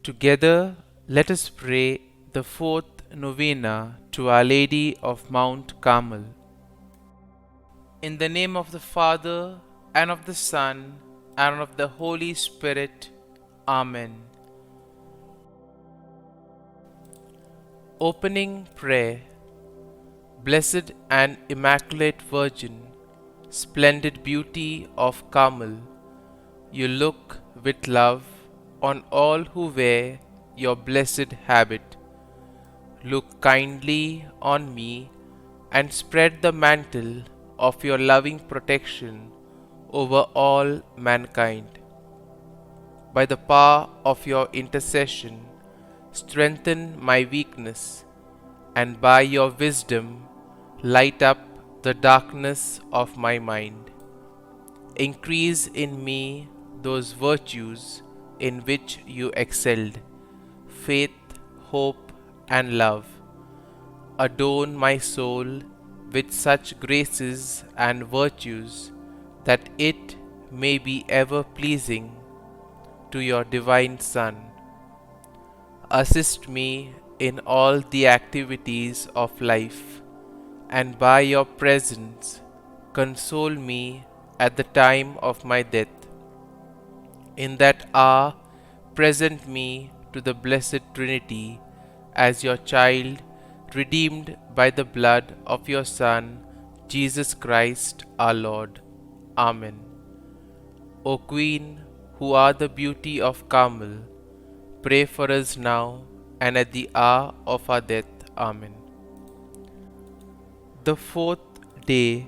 Together, let us pray the fourth novena to Our Lady of Mount Carmel. In the name of the Father, and of the Son, and of the Holy Spirit. Amen. Opening Prayer. Blessed and Immaculate Virgin, splendid beauty of Carmel, you look with love on all who wear your blessed habit. Look kindly on me and spread the mantle of your loving protection over all mankind. By the power of your intercession, strengthen my weakness, and by your wisdom, light up the darkness of my mind. Increase in me those virtues in which you excelled, faith, hope, and love. Adorn my soul with such graces and virtues that it may be ever pleasing to your divine Son. Assist me in all the activities of life, and by your presence console me at the time of my death. In that hour, present me to the Blessed Trinity as your child, redeemed by the blood of your Son, Jesus Christ our Lord. Amen. O Queen, who are the beauty of Carmel, pray for us now and at the hour of our death. Amen. The fourth day.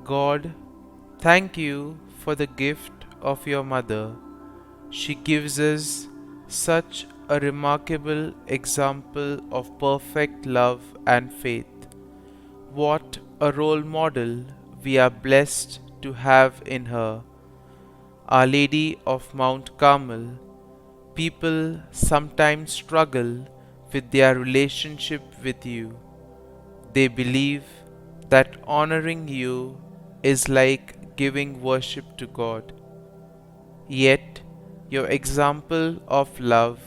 God, thank you for the gift of your mother. She gives us such a remarkable example of perfect love and faith. What a role model we are blessed to have in her. Our Lady of Mount Carmel, people sometimes struggle with their relationship with you. They believe that honoring you is like giving worship to God. Yet, your example of love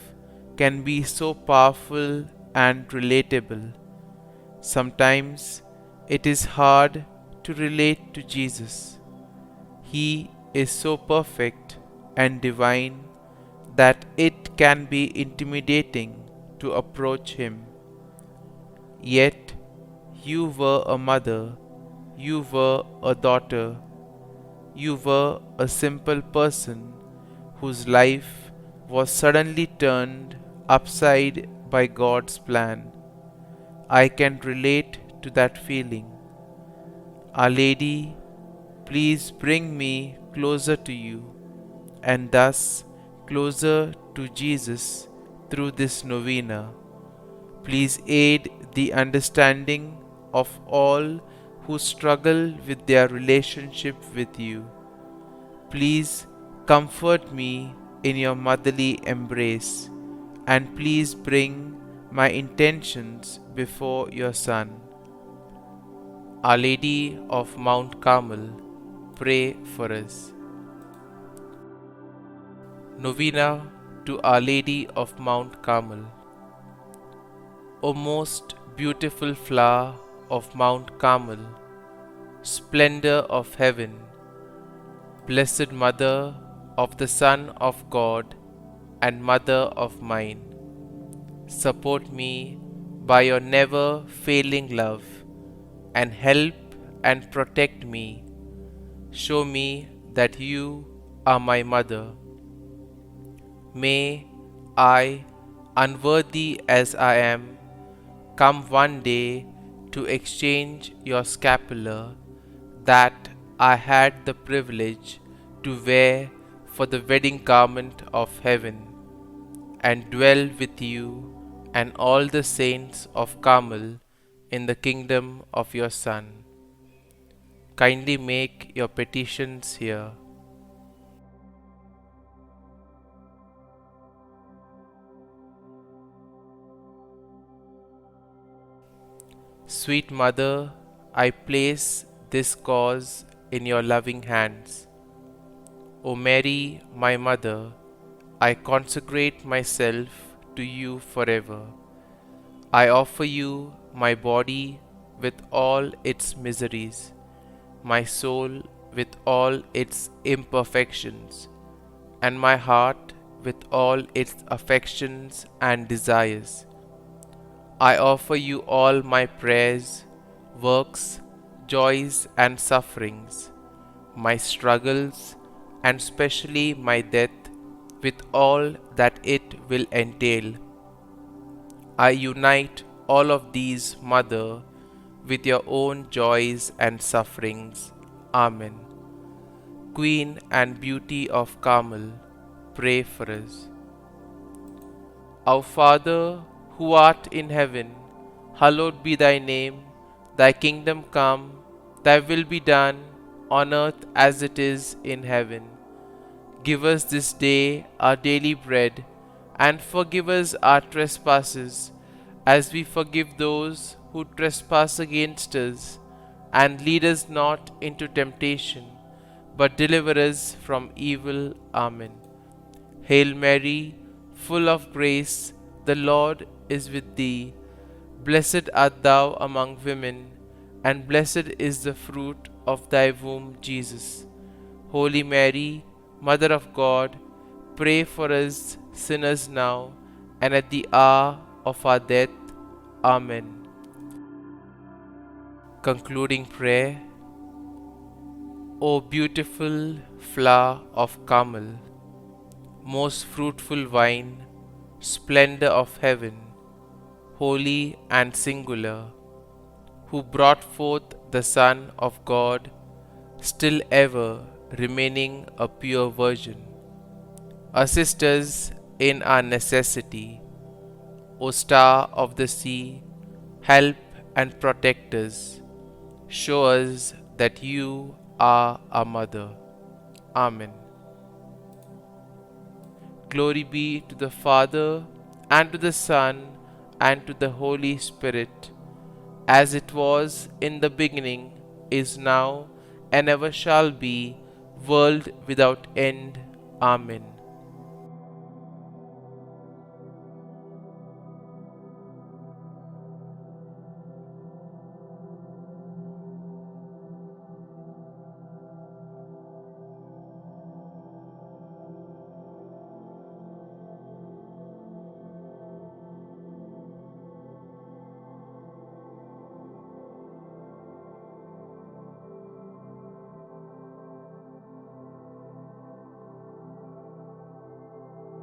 can be so powerful and relatable. Sometimes it is hard to relate to Jesus. He is so perfect and divine that it can be intimidating to approach him. Yet, you were a mother, you were a daughter, you were a simple person whose life was suddenly turned upside by God's plan. I can relate to that feeling. Our Lady, please bring me closer to you, and thus closer to Jesus through this novena. Please aid the understanding of all who struggle with their relationship with you. Please comfort me in your motherly embrace, and please bring my intentions before your Son. Our Lady of Mount Carmel, pray for us. Novena to Our Lady of Mount Carmel. O most beautiful flower of Mount Carmel, splendor of heaven, Blessed Mother of the Son of God and Mother of mine, support me by your never failing love, and help and protect me. Show me that you are my mother. May I, unworthy as I am, come one day to exchange your scapular that I had the privilege to wear for the wedding garment of heaven, and dwell with you and all the saints of Carmel in the kingdom of your Son. Kindly make your petitions here. Sweet Mother, I place this cause in your loving hands. O Mary, my Mother, I consecrate myself to you forever. I offer you my body with all its miseries, my soul with all its imperfections, and my heart with all its affections and desires. I offer you all my prayers, works, joys, and sufferings, my struggles, and specially my death, with all that it will entail. I unite all of these, Mother, with your own joys and sufferings. Amen. Queen and Beauty of Carmel, pray for us. Our Father, who art in heaven, hallowed be thy name. Thy kingdom come, thy will be done, on earth as it is in heaven. Give us this day our daily bread, and forgive us our trespasses, as we forgive those who trespass against us. And lead us not into temptation, but deliver us from evil. Amen. Hail Mary, full of grace, the Lord is with thee. Blessed art thou among women, and blessed is the fruit of thy womb, Jesus. Holy Mary, Mother of God, pray for us sinners now and at the hour of our death. Amen. Concluding prayer. O beautiful flower of Carmel, most fruitful vine, splendor of heaven, holy and singular, who brought forth the Son of God, still ever remaining a pure virgin. Assist us in our necessity, O star of the sea, help and protect us. Show us that you are our mother. Amen. Glory be to the Father, and to the Son, and to the Holy Spirit, as it was in the beginning, is now, and ever shall be, world without end. Amen.